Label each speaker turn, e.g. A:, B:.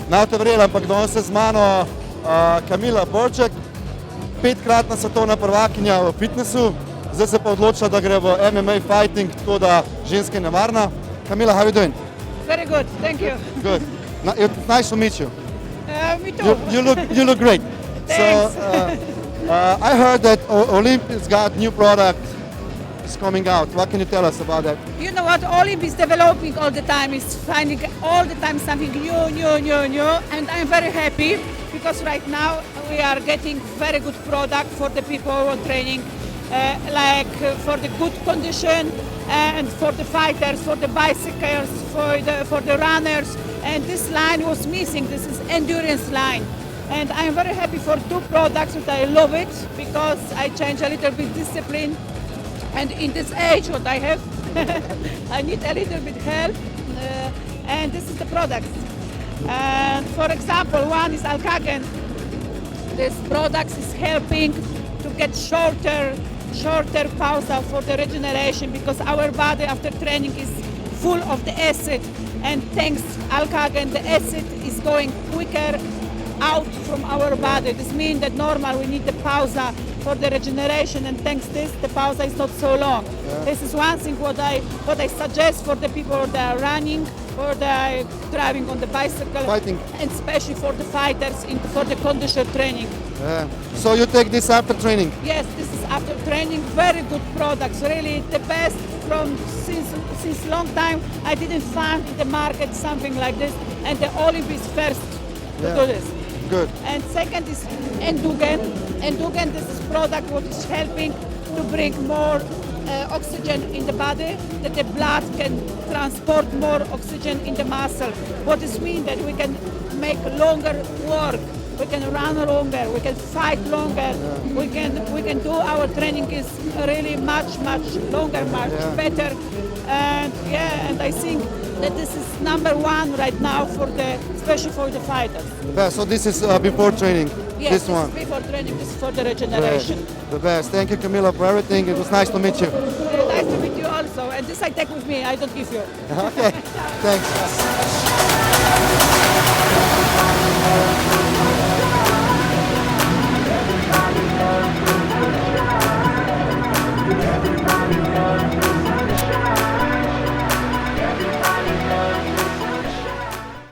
A: Na to verjela, ampak danes je z mano Kamila Porczyk, petkratna svetovna prvakinja v fitnesu. Zdaj se pa odločila, da gre v MMA fighting, tako da ženska je nevarna. Kamila, how are you doing?
B: Very good, thank you.
A: Good. It's nice to meet you.
B: Me too.
A: You look great.
B: Thanks.
A: So, I heard that Olimp has got new product is coming out. What can you tell us about that?
B: You know what, Olimp is developing all the time, is finding all the time something new, and I'm very happy because right now we are getting very good product for the people who are training, for the good condition and for the fighters, for the bicycles, for the runners, and this line was missing. This is endurance line. And I'm very happy for two products that I love it because I change a little bit discipline. And in this age what I have, I need a little bit help. And this is the product. And for example, one is Alkagen. This product is helping to get shorter pause for the regeneration because our body after training is full of the acid. And thanks Alkagen, the acid is going quicker out from our body. This means that normal we need the pause for the regeneration, and thanks this the pause is not so long. Yeah. This is one thing what I suggest for the people that are running or that are driving on the bicycle,
A: fighting,
B: and especially for the fighters for the condition training.
A: Yeah. So you take this after training?
B: Yes, this is after training. Very good products, really the best from since long time. I didn't find in the market something like this, and the Olimp is first to do this.
A: Good.
B: And second is Endugen. Endugen, this is product what is helping to bring more oxygen in the body, that the blood can transport more oxygen in the muscle. What this means that we can make longer work, we can run longer, we can fight longer, we can do our training is really much longer, much better. And I think that this is number one right now especially for the fighters.
A: Yeah, so this is before training?
B: Yes,
A: this one.
B: Before training, this is for the regeneration.
A: Great. The best. Thank you, Kamila, for everything. It was nice to meet you.
B: Nice to meet you also. And this I take with me, I don't give you.
A: Okay, thanks.